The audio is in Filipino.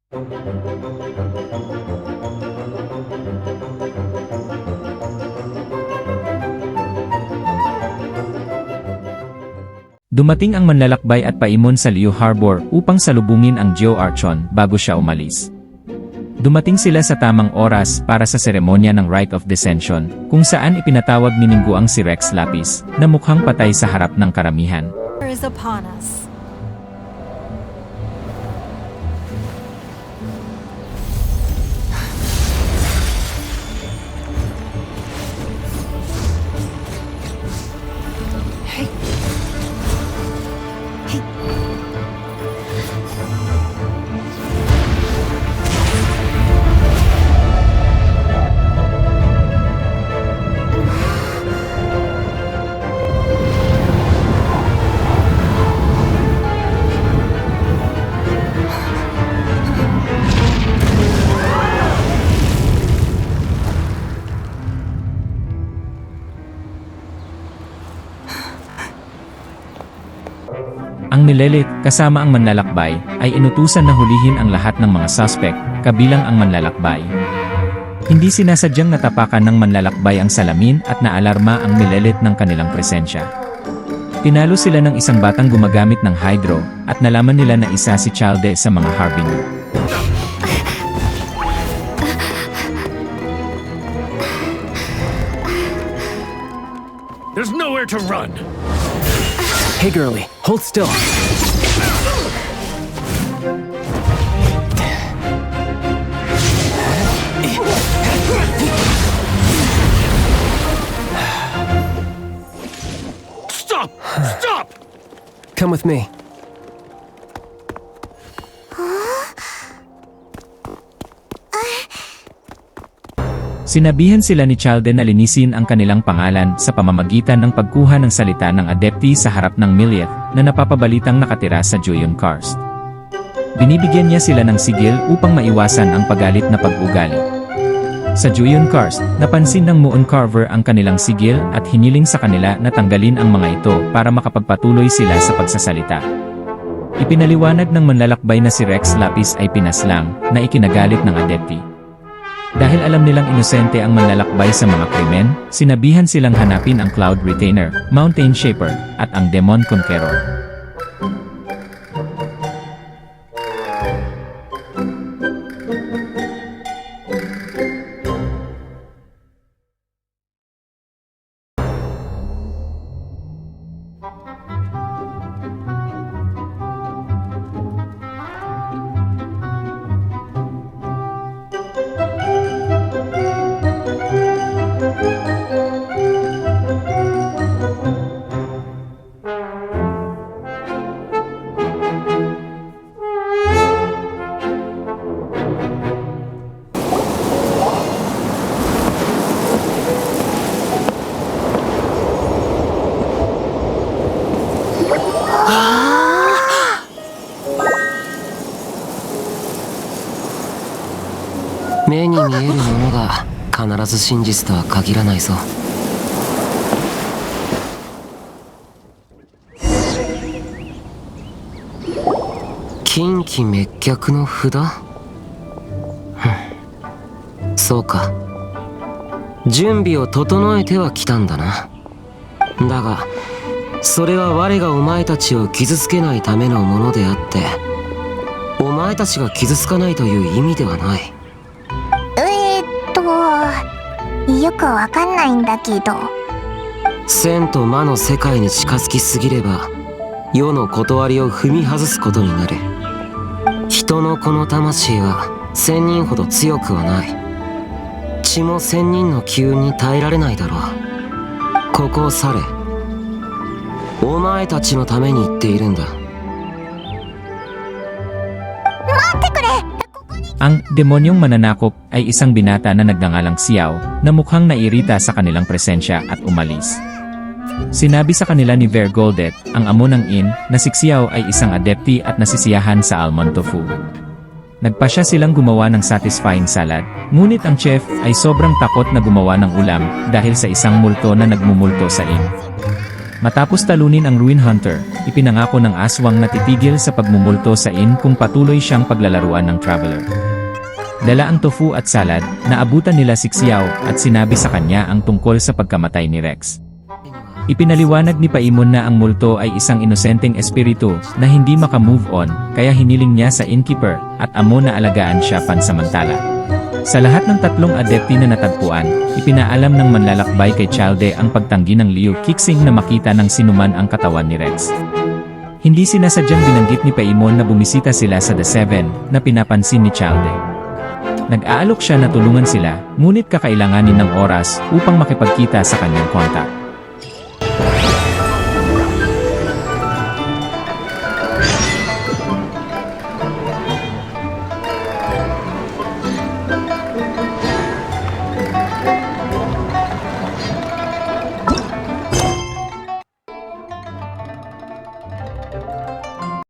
Dumating ang manlalakbay at paimon sa Liu Harbor upang salubungin ang Geo Archon bago siya umalis. Dumating sila sa tamang oras para sa seremonya ng Rite of Descension, kung saan ipinatawag ni Ningguang si Rex Lapis, na mukhang patay sa harap ng karamihan. Is upon us. Ang Milelit, kasama ang manlalakbay, ay inutusan na hulihin ang lahat ng mga suspect, kabilang ang manlalakbay. Hindi sinasadyang natapakan ng manlalakbay ang salamin at naalarma ang Milelit ng kanilang presensya. Tinalo sila ng isang batang gumagamit ng hydro, at nalaman nila na isa si Chalde sa mga Harbinger. There's nowhere to run! Hey girlie, hold still. Stop! Stop! Come with me. Sinabihan sila ni Chalde na linisin ang kanilang pangalan sa pamamagitan ng pagkuha ng salita ng adepti sa harap ng Milieth na napapabalitang nakatira sa Juyon Karst. Binibigyan niya sila ng sigil upang maiwasan ang pagalit na pag-ugali. Sa Juyon Karst, napansin ng Moon Carver ang kanilang sigil at hiniling sa kanila na tanggalin ang mga ito para makapagpatuloy sila sa pagsasalita. Ipinaliwanag ng manlalakbay na si Rex Lapis ay pinaslang na ikinagalit ng adepti. Dahil alam nilang inosente ang manlalakbay sa mga krimen, sinabihan silang hanapin ang Cloud Retainer, Mountain Shaper, at ang Demon Conqueror.目に見えるものが必ず真実とは限らないぞ。近畿滅却の札？そうか。準備を整えてはきたんだな。だがそれは我がお前たちを傷つけないためのものであって、お前たちが傷つかないという意味ではない。よくわかんないんだけど。千と魔の世界に近づきすぎれば世の断りを踏み外すことになる。人のこの魂は1000人ほど強くはない。血も1000人の機運に耐えられないだろう。ここを去れ。お前たちのために言っているんだ。待ってくれ。Ang demonyong mananakop ay isang binata na nagngangalang Xiao na mukhang nairita sa kanilang presensya at umalis. Sinabi sa kanila ni Vergoldet, ang amo ng inn, na si Xiao ay isang adepti at nasisiyahan sa almond tofu. Nagpasya silang gumawa ng satisfying salad, ngunit ang chef ay sobrang takot na gumawa ng ulam dahil sa isang multo na nagmumulto sa inn. Matapos talunin ang Ruin Hunter, ipinangako ng aswang na titigil sa pagmumulto sa inn kung patuloy siyang paglalaruan ng Traveler. Dala ang tofu at salad, naabutan nila si Xiao at sinabi sa kanya ang tungkol sa pagkamatay ni Rex. Ipinaliwanag ni Paimon na ang multo ay isang inosenteng espiritu na hindi makamove on, kaya hiniling niya sa innkeeper at amo na alagaan siya pansamantala. Sa lahat ng tatlong adepti na natagpuan, ipinaalam ng manlalakbay kay Chalde ang pagtanggi ng Liu Kixing na makita ng sinuman ang katawan ni Rex. Hindi sinasadyang binanggit ni Paimon na bumisita sila sa The Seven na pinapansin ni Chalde. Nag-aalok siya na tulungan sila, ngunit kakailanganin ng oras upang makipagkita sa kanyang kontak.